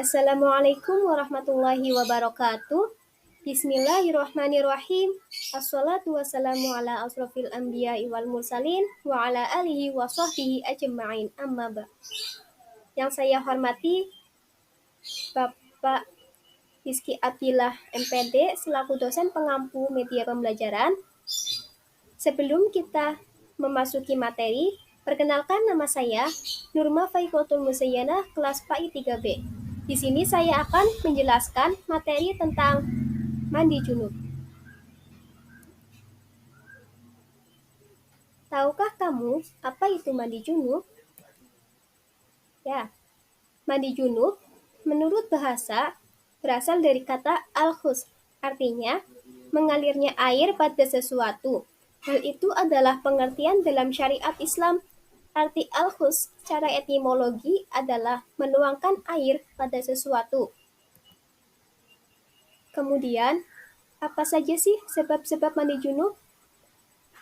Assalamualaikum warahmatullahi wabarakatuh. Bismillahirrahmanirrahim. Assalatu wassalamu ala asrofil anbiya'i wal mursalin wa ala alihi wa sahbihi ajma'in amma ba. Yang saya hormati Bapak Rizky Abdillah MPD selaku dosen pengampu media pembelajaran. Sebelum kita memasuki materi, perkenalkan nama saya Nurma Faikotul Musayyanah kelas PAI 3B. Di sini saya akan menjelaskan materi tentang mandi junub. Tahukah kamu apa itu mandi junub? Ya, mandi junub menurut bahasa berasal dari kata al-khus, artinya mengalirnya air pada sesuatu. Hal itu adalah pengertian dalam syariat Islam. Arti al-khus secara etimologi adalah menuangkan air pada sesuatu. Kemudian, apa saja sih sebab-sebab mandi junub?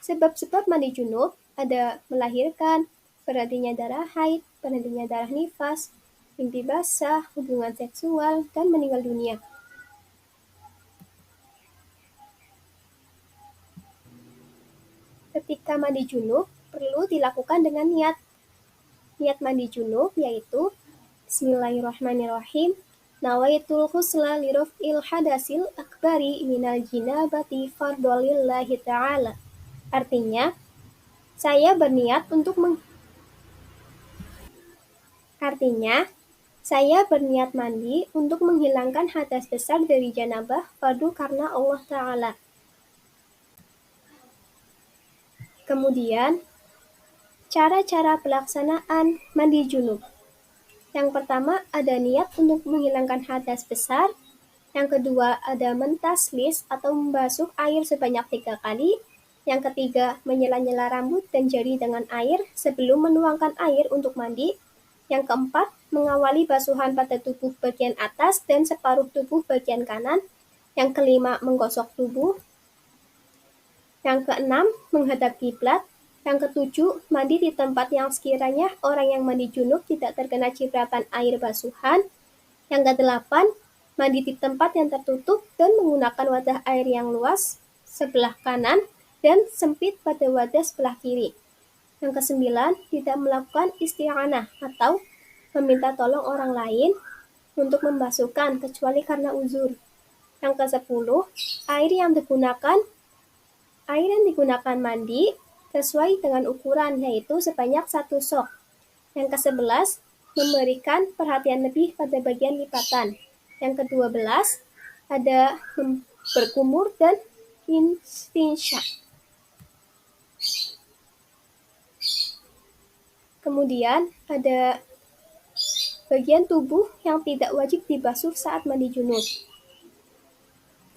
Sebab-sebab mandi junub ada melahirkan, berhentinya darah haid, berhentinya darah nifas, mimpi basah, hubungan seksual, dan meninggal dunia. Ketika mandi junub, perlu dilakukan dengan niat. Niat mandi junub yaitu Bismillahirrahmanirrahim. Nawaitul ghusla li raf'il hadasil akbari minal jinabati fardolillahi ta'ala. Artinya, saya berniat mandi untuk menghilangkan hadas besar dari janabah fardu karena Allah Ta'ala. Kemudian, cara-cara pelaksanaan mandi junub. Yang pertama ada niat untuk menghilangkan hadas besar. Yang kedua ada mentaslis atau membasuh air sebanyak 3 kali. Yang ketiga menyela-nyela rambut dan jari dengan air sebelum menuangkan air untuk mandi. Yang keempat mengawali basuhan pada tubuh bagian atas dan separuh tubuh bagian kanan. Yang kelima menggosok tubuh. Yang keenam menghadap kiblat. Yang ketujuh, mandi di tempat yang sekiranya orang yang mandi junub tidak terkena cipratan air basuhan. Yang kedelapan, mandi di tempat yang tertutup dan menggunakan wadah air yang luas sebelah kanan dan sempit pada wadah sebelah kiri. Yang kesembilan, tidak melakukan isti'anah atau meminta tolong orang lain untuk membasuhkan kecuali karena uzur. Yang kesepuluh, air yang digunakan mandi sesuai dengan ukuran, yaitu sebanyak 1 sok. Yang ke-11, memberikan perhatian lebih pada bagian lipatan. Yang ke-12, ada berkumur dan istinsyak. Kemudian, ada bagian tubuh yang tidak wajib dibasuh saat mandi junub.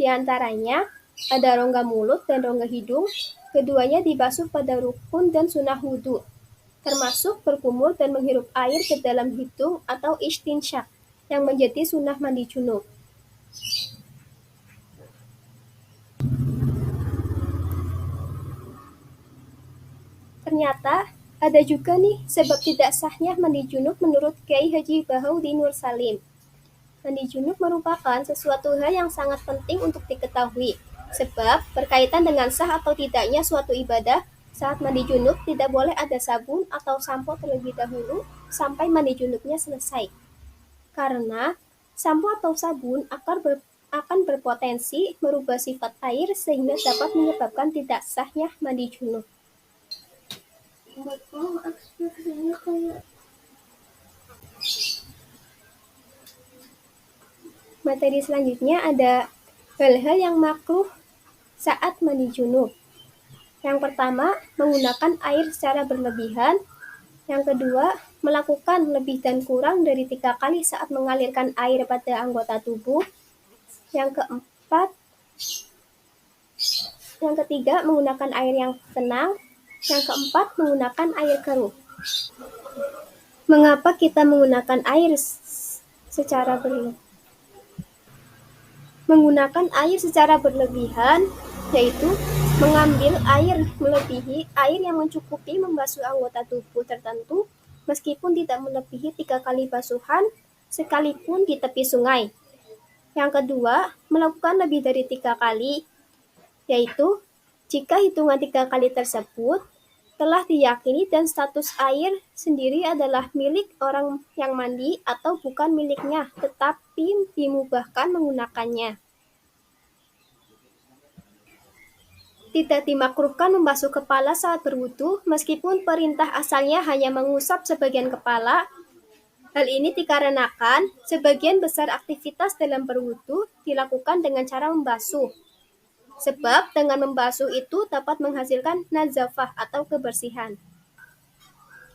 Di antaranya, ada rongga mulut dan rongga hidung. Keduanya dibasuh pada rukun dan sunnah wudhu, termasuk berkumur dan menghirup air ke dalam hidung atau istinsyak, yang menjadi sunnah mandi junub. Ternyata ada juga nih sebab tidak sahnya mandi junub menurut Kiai Haji Bahaudin Nur Salim. Mandi junub merupakan sesuatu hal yang sangat penting untuk diketahui, sebab berkaitan dengan sah atau tidaknya suatu ibadah. Saat mandi junub tidak boleh ada sabun atau sampo terlebih dahulu sampai mandi junubnya selesai. Karena sampo atau sabun akan berpotensi merubah sifat air sehingga dapat menyebabkan tidak sahnya mandi junub. Materi selanjutnya ada hal-hal yang makruh saat mandi junub. Yang pertama, menggunakan air secara berlebihan. Yang kedua, melakukan lebih dan kurang dari 3 kali saat mengalirkan air pada anggota tubuh. Yang ketiga, menggunakan air yang tenang. Yang keempat, menggunakan air keruh. Mengapa kita menggunakan air secara berlebihan, yaitu mengambil air melebihi air yang mencukupi membasuh anggota tubuh tertentu, meskipun tidak melebihi 3 kali basuhan sekalipun di tepi sungai. Yang kedua, melakukan lebih dari 3 kali, yaitu jika hitungan 3 kali tersebut telah diyakini dan status air sendiri adalah milik orang yang mandi atau bukan miliknya, tetapi dimubahkan menggunakannya. Tidak dimakruhkan membasuh kepala saat berwudu, meskipun perintah asalnya hanya mengusap sebagian kepala. Hal ini dikarenakan sebagian besar aktivitas dalam berwudu dilakukan dengan cara membasuh. Sebab dengan membasuh itu dapat menghasilkan nazafah atau kebersihan.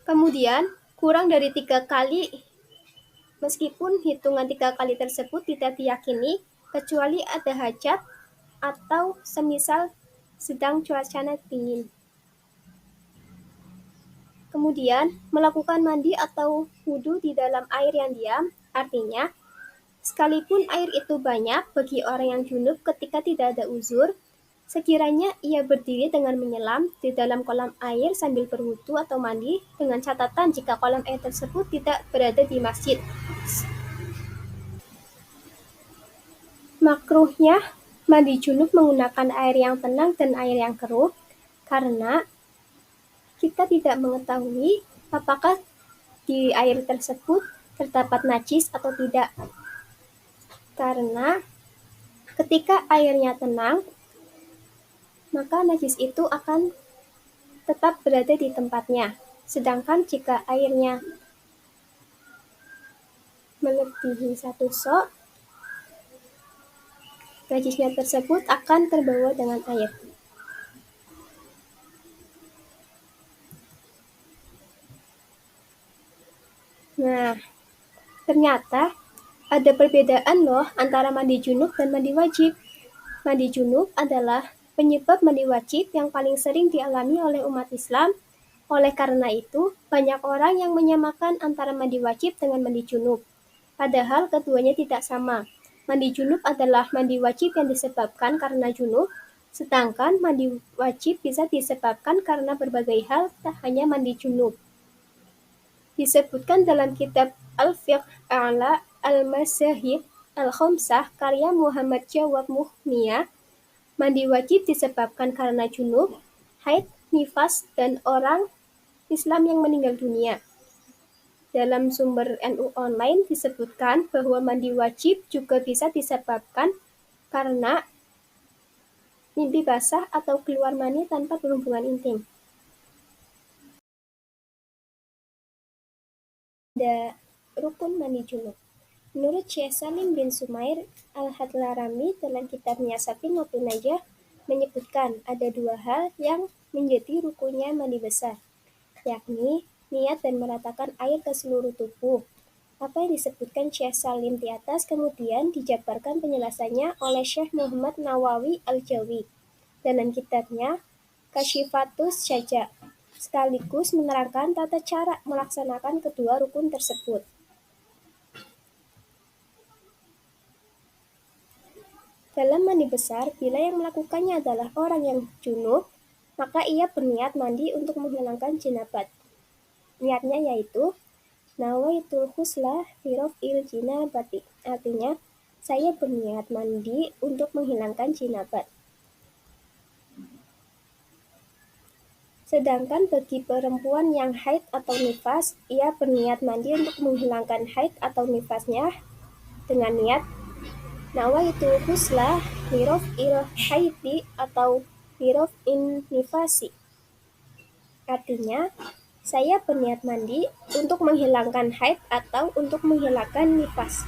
Kemudian, kurang dari 3 kali, meskipun hitungan 3 kali tersebut tidak diyakini, kecuali ada hajat atau semisal sedang cuacanya dingin. Kemudian, melakukan mandi atau wudu di dalam air yang diam, artinya, sekalipun air itu banyak bagi orang yang junub ketika tidak ada uzur, sekiranya ia berdiri dengan menyelam di dalam kolam air sambil berwudu atau mandi, dengan catatan jika kolam air tersebut tidak berada di masjid. Makruhnya mandi junub menggunakan air yang tenang dan air yang keruh, karena kita tidak mengetahui apakah di air tersebut terdapat najis atau tidak. Karena ketika airnya tenang, maka najis itu akan tetap berada di tempatnya. Sedangkan jika airnya melebihi 1 sok, najisnya tersebut akan terbawa dengan air. Nah, ternyata ada perbedaan loh antara mandi junub dan mandi wajib. Mandi junub adalah penyebab mandi wajib yang paling sering dialami oleh umat Islam. Oleh karena itu, banyak orang yang menyamakan antara mandi wajib dengan mandi junub. Padahal keduanya tidak sama. Mandi junub adalah mandi wajib yang disebabkan karena junub, sedangkan mandi wajib bisa disebabkan karena berbagai hal, tak hanya mandi junub. Disebutkan dalam kitab Al-Fiqh A'la Al-Mazahib Al-Khamsah karya Muhammad Jawad Muhniyah, mandi wajib disebabkan karena junub, haid, nifas, dan orang Islam yang meninggal dunia. Dalam sumber NU Online disebutkan bahwa mandi wajib juga bisa disebabkan karena mimpi basah atau keluar mani tanpa berhubungan intim. Ada rukun mandi junub. Menurut Syekh Salim bin Sumair Al-Hadlarami dalam kitabnya Safinatul Najah menyebutkan ada 2 hal yang menjadi rukunnya mandi besar, yakni niat dan meratakan air ke seluruh tubuh. Apa yang disebutkan Syekh Salim di atas kemudian dijabarkan penjelasannya oleh Syekh Muhammad Nawawi Al-Jawi dalam kitabnya Kasyifatus Syaja, sekaligus menerangkan tata cara melaksanakan kedua rukun tersebut. Dalam mandi besar, bila yang melakukannya adalah orang yang junub, maka ia berniat mandi untuk menghilangkan jinabat. Niatnya yaitu nawaitul husla fi raf'il jinabati. Artinya, saya berniat mandi untuk menghilangkan jinabat. Sedangkan bagi perempuan yang haid atau nifas, ia berniat mandi untuk menghilangkan haid atau nifasnya dengan niat nawaitul husla li raf'il haidi atau li raf'in nifasi. Artinya, saya berniat mandi untuk menghilangkan haid atau untuk menghilangkan nifas.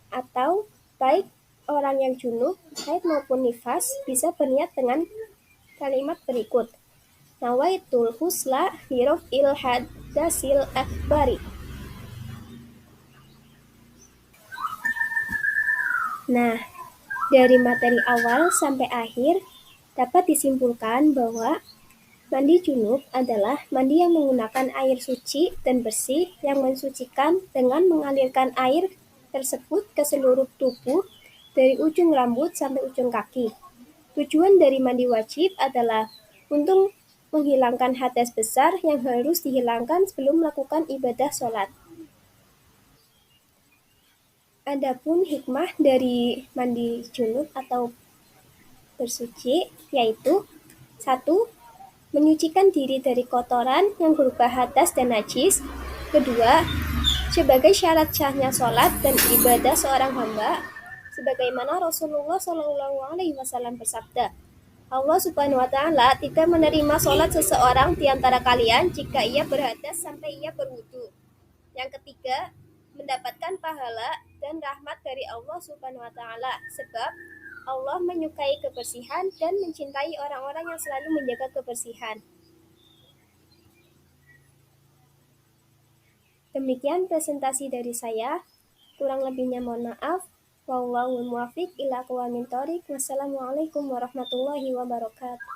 Atau baik orang yang junub, haid maupun nifas bisa berniat dengan kalimat berikut. Nawaitul husla li raf'il hadasil akbari. Nah, dari materi awal sampai akhir dapat disimpulkan bahwa mandi junub adalah mandi yang menggunakan air suci dan bersih yang mensucikan dengan mengalirkan air tersebut ke seluruh tubuh dari ujung rambut sampai ujung kaki. Tujuan dari mandi wajib adalah untuk menghilangkan hadas besar yang harus dihilangkan sebelum melakukan ibadah sholat. Adapun hikmah dari mandi junub atau bersuci, yaitu 1. Menyucikan diri dari kotoran yang berupa hadas dan najis. Kedua, sebagai syarat sahnya sholat dan ibadah seorang hamba, sebagaimana Rasulullah SAW bersabda, Allah Subhanahu wa Ta'ala tidak menerima sholat seseorang di antara kalian jika ia berhadas sampai ia berwudu. Yang ketiga, mendapatkan pahala dan rahmat dari Allah Subhanahu wa Ta'ala, sebab Allah menyukai kebersihan dan mencintai orang-orang yang selalu menjaga kebersihan. Demikian presentasi dari saya. Kurang lebihnya mohon maaf. Wallahul muwaffiq ila aqwamit thoriq. Wassalamualaikum warahmatullahi wabarakatuh.